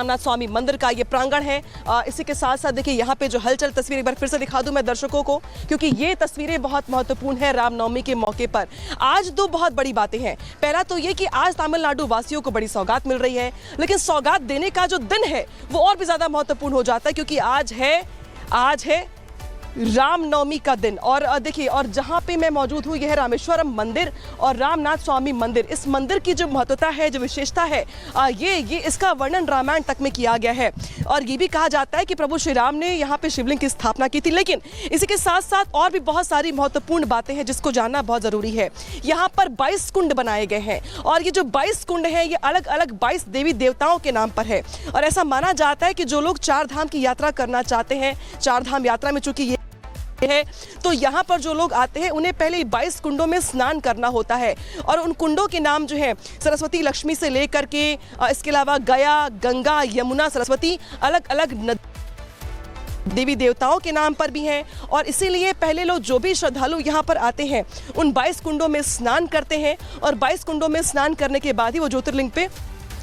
रामनाथ स्वामी मंदिर का ये प्रांगण है। इसी के साथ साथ देखिए यहाँ पे जो हलचल तस्वीर एक बार फिर से दिखा दूं मैं दर्शकों को, क्योंकि ये तस्वीरें बहुत महत्वपूर्ण है रामनवमी के मौके पर। आज दो बहुत बड़ी बातें हैं। पहला तो ये कि आज तमिलनाडु वासियों को बड़ी सौगात मिल रही है, लेकिन सौगात देने का जो दिन है वो और भी ज्यादा महत्वपूर्ण हो जाता है, क्योंकि आज है रामनवमी का दिन। और देखिए, और जहां पे मैं मौजूद हूं यह है रामेश्वरम मंदिर और रामनाथ स्वामी मंदिर। इस मंदिर की जो महत्वता है, जो विशेषता है, ये इसका वर्णन रामायण तक में किया गया है। और ये भी कहा जाता है कि प्रभु श्री राम ने यहाँ पे शिवलिंग की स्थापना की थी। लेकिन इसी के साथ साथ और भी बहुत सारी महत्वपूर्ण बातें हैं जिसको जानना बहुत जरूरी है। यहाँ पर 22 कुंड बनाए गए हैं और ये जो 22 कुंड हैं ये अलग अलग 22 देवी देवताओं के नाम पर है। और ऐसा माना जाता है कि जो लोग 4 धाम की यात्रा करना चाहते हैं, 4 धाम यात्रा में चूंकि ये है, तो यहाँ पर जो लोग आते हैं उन्हें पहले 22 कुंडों में स्नान करना होता है। और उन कुंडों के नाम जो है सरस्वती लक्ष्मी से लेकर के इसके अलावा गया, गंगा, यमुना, सरस्वती अलग अलग देवी देवताओं के नाम पर भी हैं। और इसीलिए पहले लोग जो भी श्रद्धालु यहाँ पर आते हैं उन 22 कुंडों में स्नान करते हैं और 22 कुंडों में स्नान करने के बाद ही वो ज्योतिर्लिंग पे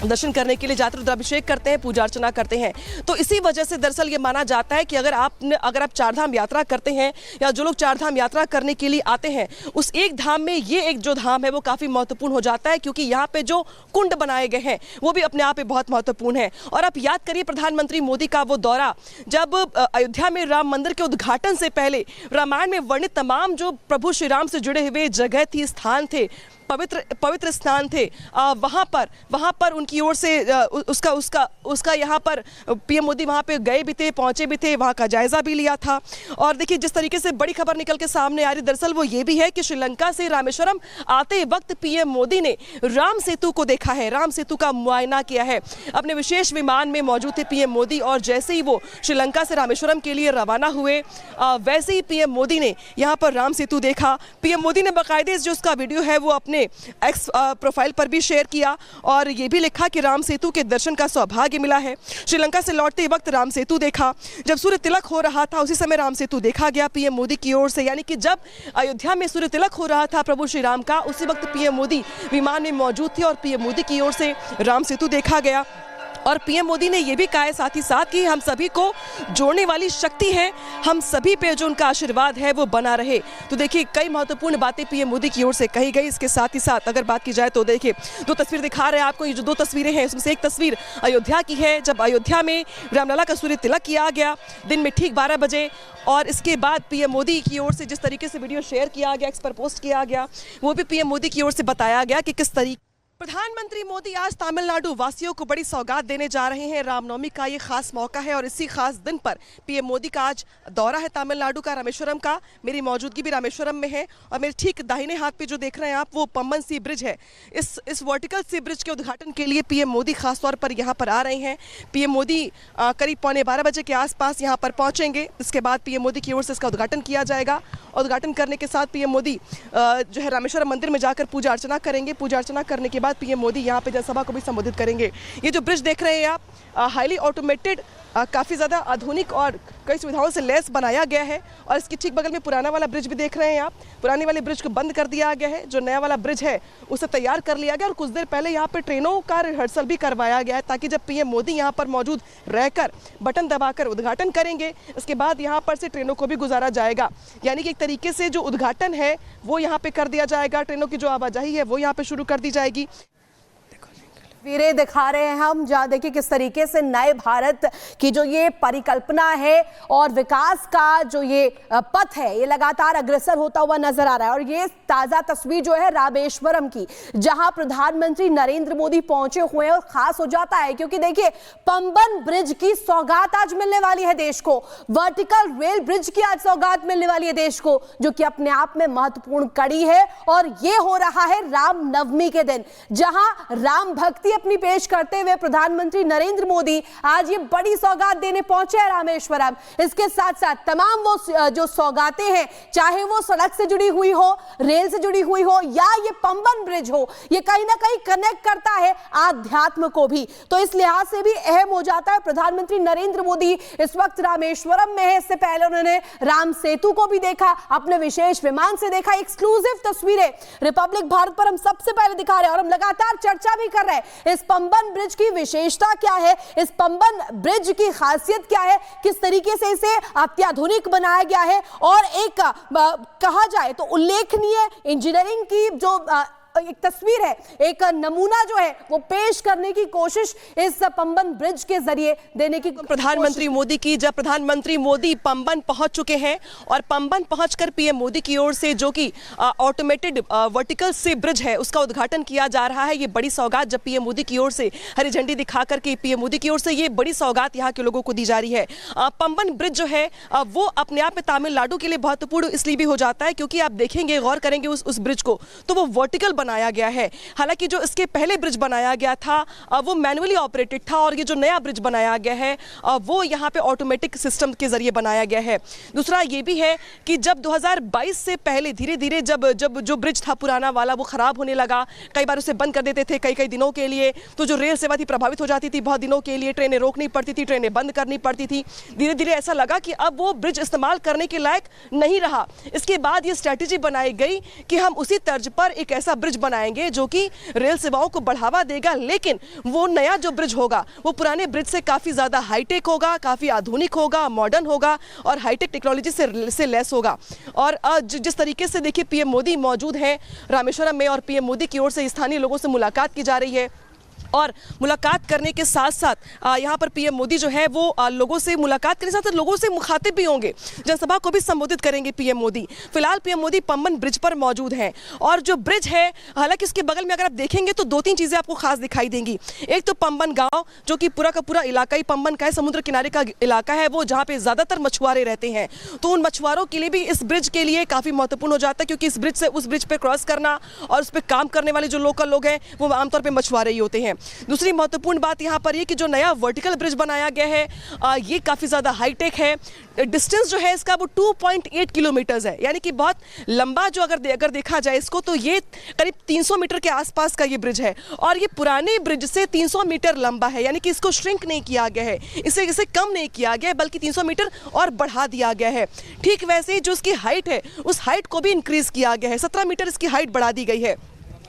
दर्शन करने के लिए जाते, रुद्राभिषेक करते हैं, पूजा अर्चना करते हैं। तो इसी वजह से दरअसल ये माना जाता है कि अगर आप 4 धाम यात्रा करते हैं या जो लोग 4 धाम यात्रा करने के लिए आते हैं उस एक धाम में ये एक जो धाम है वो काफ़ी महत्वपूर्ण हो जाता है, क्योंकि यहाँ पे जो कुंड बनाए गए हैं वो भी अपने आप में बहुत महत्वपूर्ण है। और आप याद करिए प्रधानमंत्री मोदी का वो दौरा, जब अयोध्या में राम मंदिर के उद्घाटन से पहले रामायण में वर्णित तमाम जो प्रभु श्री राम से जुड़े हुए जगह थी, स्थान थे, पवित्र स्थान थे, वहाँ पर उनकी ओर से उसका यहाँ पर पीएम मोदी वहाँ पे गए भी थे, पहुँचे भी थे, वहाँ का जायजा भी लिया था। और देखिए जिस तरीके से बड़ी खबर निकल के सामने आ रही दरअसल वो ये भी है कि श्रीलंका से रामेश्वरम आते वक्त पीएम मोदी ने राम सेतु को देखा है, राम सेतु का मुआयना किया है। अपने विशेष विमान में मौजूद थे पीएम मोदी और जैसे ही वो श्रीलंका से रामेश्वरम के लिए रवाना हुए वैसे ही पीएम मोदी ने यहाँ पर राम सेतु देखा। पीएम मोदी ने बाकायदे जो उसका वीडियो है वो अपने एक्स प्रोफाइल पर भी शेयर किया और ये भी लिखा कि राम सेतु के दर्शन का सौभाग्य मिला है। श्रीलंका से लौटते वक्त राम सेतु देखा, जब सूर्य तिलक हो रहा था उसी समय राम सेतु देखा गया पीएम मोदी की ओर से। यानी कि जब अयोध्या में सूर्य तिलक हो रहा था प्रभु श्री राम का, उसी वक्त पीएम मोदी विमान में मौजूद थे और पीएम मोदी की ओर से राम सेतु देखा गया। और पीएम मोदी ने यह भी कहा है साथ ही साथ कि हम सभी को जोड़ने वाली शक्ति है, हम सभी पे जो उनका आशीर्वाद है वो बना रहे। तो देखिए कई महत्वपूर्ण बातें पीएम मोदी की ओर से कही गई। इसके साथ ही साथ अगर बात की जाए तो देखिए 2 तस्वीर दिखा रहे हैं आपको। ये जो 2 तस्वीरें हैं उसमें से एक तस्वीर अयोध्या की है, जब अयोध्या में रामलला का सूर्य तिलक किया गया दिन में ठीक 12 बजे। और इसके बाद पीएम मोदी की ओर से जिस तरीके से वीडियो शेयर किया गया, एक्स पर पोस्ट किया गया, वो भी पीएम मोदी की ओर से बताया गया कि किस तरीके प्रधानमंत्री मोदी आज तमिलनाडु वासियों को बड़ी सौगात देने जा रहे हैं। रामनवमी का ये खास मौका है और इसी खास दिन पर पीएम मोदी का आज दौरा है तमिलनाडु का, रामेश्वरम का। मेरी मौजूदगी भी रामेश्वरम में है और मेरे ठीक दाहिने हाथ पे जो देख रहे हैं आप वो पम्बन सी ब्रिज है। इस वर्टिकल सी ब्रिज के उद्घाटन के लिए पीएम मोदी खासतौर पर यहाँ पर आ रहे हैं। पीएम मोदी करीब 12:15 बजे के आसपास यहाँ पर पहुँचेंगे। इसके बाद पीएम मोदी की ओर से इसका उद्घाटन किया जाएगा। उद्घाटन करने के साथ पीएम मोदी जो है रामेश्वरम मंदिर में जाकर पूजा अर्चना करेंगे। पूजा अर्चना करने के बाद पीएम मोदी यहाँ पे जनसभा को भी संबोधित करेंगे। ये जो ब्रिज देख रहे हैं आप हाईली ऑटोमेटेड, काफ़ी ज़्यादा आधुनिक और कई सुविधाओं से लैस बनाया गया है। और इसके ठीक बगल में पुराना वाला ब्रिज भी देख रहे हैं आप। पुराने वाले ब्रिज को बंद कर दिया गया है, जो नया वाला ब्रिज है उसे तैयार कर लिया गया। और कुछ देर पहले यहाँ पे ट्रेनों का रिहर्सल भी करवाया गया है, ताकि जब पीएम मोदी यहाँ पर मौजूद रहकर बटन दबाकर उद्घाटन करेंगे इसके बाद यहाँ पर से ट्रेनों को भी गुजारा जाएगा। यानी कि एक तरीके से जो उद्घाटन है वो यहाँ पे कर दिया जाएगा, ट्रेनों की जो आवाजाही है वो यहाँ पे शुरू कर दी जाएगी। तस्वीरें दिखा रहे हैं हम, जहाँ देखिए किस तरीके से नए भारत की जो ये परिकल्पना है और विकास का जो ये पथ है ये लगातार अग्रसर होता हुआ नजर आ रहा है। और ये ताजा तस्वीर जो है रामेश्वरम की, जहां प्रधानमंत्री नरेंद्र मोदी पहुंचे हुए हैं। और खास हो जाता है क्योंकि देखिए पंबन ब्रिज की सौगात आज मिलने वाली है देश को, वर्टिकल रेल ब्रिज की आज सौगात मिलने वाली है देश को, जो कि अपने आप में महत्वपूर्ण कड़ी है। और ये हो रहा है रामनवमी के दिन, जहां राम भक्ति अपनी पेश करते हुए प्रधानमंत्री नरेंद्र मोदी आज ये बड़ी सौगात देने पहुंचे हैं रामेश्वरम। इसके साथ साथ तमाम वो जो सौगातें हैं, चाहे वो सड़क से जुड़ी हुई हो, रेल से जुड़ी हुई हो या ये पंबन ब्रिज हो, ये कहीं ना कहीं कनेक्ट करता है आध्यात्म को भी। तो इस लिहाज से भी अहम हो जाता है। प्रधानमंत्री नरेंद्र मोदी इस वक्त रामेश्वरम में है। इससे पहले उन्होंने राम सेतु को भी देखा, अपने विशेष विमान से देखा। एक्सक्लूसिव तस्वीरें रिपब्लिक भारत पर हम सबसे पहले दिखा रहे हैं और हम लगातार चर्चा भी कर रहे हैं इस पंबन ब्रिज की विशेषता क्या है, इस पंबन ब्रिज की खासियत क्या है, किस तरीके से इसे अत्याधुनिक बनाया गया है और एक कहा जाए तो उल्लेखनीय इंजीनियरिंग की जो एक तस्वीर है, एक नमूना जो है वो पेश करने की कोशिश इस पंबन ब्रिज के जरिए देने की प्रधानमंत्री मोदी की, जब प्रधानमंत्री मोदी पंबन पहुंच चुके हैं और पंबन पहुंचकर पीएम मोदी की ओर से जो कि ऑटोमेटेड वर्टिकल सी ब्रिज है उसका उद्घाटन किया जा रहा है। ये बड़ी सौगात जब पीएम मोदी की ओर से हरी झंडी दिखाकर के पीएम मोदी की ओर से ये बड़ी सौगात यहाँ के लोगों को दी जा रही है। पंबन ब्रिज जो है वो अपने आप में तमिलनाडु के लिए महत्वपूर्ण इसलिए भी हो जाता है क्योंकि आप देखेंगे, गौर करेंगे उस ब्रिज को तो वो वर्टिकल बनाया गया है। हालांकि जो इसके पहले ब्रिज बनाया गया था वो मैनुअली ऑपरेटेड था और ये जो नया ब्रिज बनाया गया है वो यहाँ पे ऑटोमेटिक सिस्टम के जरिए बनाया गया है। दूसरा ये भी है कि जब 2022 से पहले धीरे धीरे जब जो ब्रिज था पुराना वाला वो खराब होने लगा, कई बार उसे बंद कर देते थे कई दिनों के लिए, तो जो रेल सेवा थी प्रभावित हो जाती थी बहुत दिनों के लिए, ट्रेनें रोकनी पड़ती थी, ट्रेनें बंद करनी पड़ती थी। धीरे धीरे ऐसा लगा कि अब वो ब्रिज इस्तेमाल करने के लायक नहीं रहा। इसके बाद ये स्ट्रैटेजी बनाई गई कि हम उसी तर्ज पर एक ऐसा ब्रिज बनाएंगे जो कि रेल सेवाओं को बढ़ावा देगा, लेकिन वो नया जो ब्रिज होगा वो पुराने ब्रिज से काफी ज्यादा हाईटेक होगा, काफी आधुनिक होगा, मॉडर्न होगा और हाईटेक टेक्नोलॉजी से लेस होगा। और जिस तरीके से देखिए पीएम मोदी मौजूद हैं रामेश्वरम में और पीएम मोदी की ओर से स्थानीय लोगों से मुलाकात की जा रही है और मुलाकात करने के साथ साथ यहाँ पर पीएम मोदी जो है वो लोगों से मुलाकात करने के साथ साथ लोगों से मुखातिब भी होंगे, जनसभा को भी संबोधित करेंगे पीएम मोदी। फिलहाल पीएम मोदी पंबन ब्रिज पर मौजूद हैं और जो ब्रिज है हालांकि इसके बगल में अगर आप देखेंगे तो 2-3 चीज़ें आपको खास दिखाई देंगी। एक तो पंबन गाँव जो कि पूरा का पूरा इलाका ही पंबन का है, समुद्र किनारे का इलाका है वो, जहाँ पे ज़्यादातर मछुआरे रहते हैं। तो उन मछुआरों के लिए भी इस ब्रिज के लिए काफ़ी महत्वपूर्ण हो जाता है क्योंकि इस ब्रिज से उस ब्रिज पर क्रॉस करना और उस पर काम करने वाले जो लोकल लोग हैं वो आमतौर पर मछुआरे ही होते हैं। दूसरी महत्वपूर्ण बात यहाँ पर ये कि जो नया वर्टिकल ब्रिज बनाया गया है ये काफ़ी ज़्यादा हाईटेक है। डिस्टेंस जो है इसका वो 2.8 किलोमीटर्स है, यानी कि बहुत लंबा जो अगर देखा जाए इसको तो ये करीब 300 मीटर के आसपास का ये ब्रिज है और ये पुराने ब्रिज से 300 मीटर लंबा है, यानी कि इसको श्रिंक नहीं किया गया है, इसे कम नहीं किया गया है बल्कि 300 मीटर और बढ़ा दिया गया है। ठीक वैसे ही जो इसकी हाइट है उस हाइट को भी इंक्रीज किया गया है, 17 मीटर इसकी हाइट बढ़ा दी गई है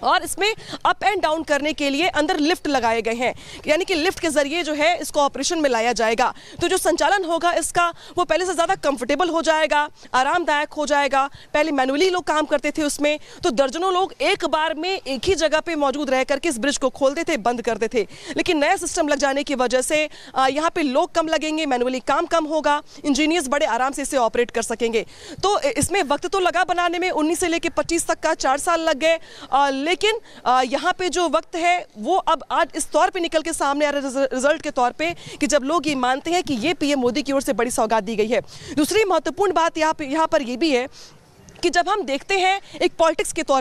और इसमें अप एंड डाउन करने के लिए अंदर लिफ्ट लगाए गए हैं, यानी कि लिफ्ट के जरिए जो है इसको ऑपरेशन में लाया जाएगा। तो जो संचालन होगा इसका वो पहले से ज़्यादा कंफर्टेबल हो जाएगा, आरामदायक हो जाएगा। पहले मैनुअली लोग काम करते थे उसमें, तो दर्जनों लोग एक बार में एक ही जगह पे मौजूद रह करके इस ब्रिज को खोलते थे, बंद करते थे। लेकिन नया सिस्टम लग जाने की वजह से यहाँ पे लोग कम लगेंगे, मैनुअली काम कम होगा, इंजीनियर्स बड़े आराम से इसे ऑपरेट कर सकेंगे। तो इसमें वक्त तो लगा बनाने में, 19 से लेकर 25 तक का 4 साल लग गए, लेकिन यहाँ पे जो वक्त है वो अब आज इस तौर पे निकल के सामने आ रहा है रिजल्ट के तौर पे कि जब लोग ये मानते हैं कि ये पीएम मोदी की ओर से बड़ी सौगात दी गई है। दूसरी महत्वपूर्ण बात यहाँ पर ये भी है कि जब हम देखते हैं एक पॉलिटिक्स के तौर पे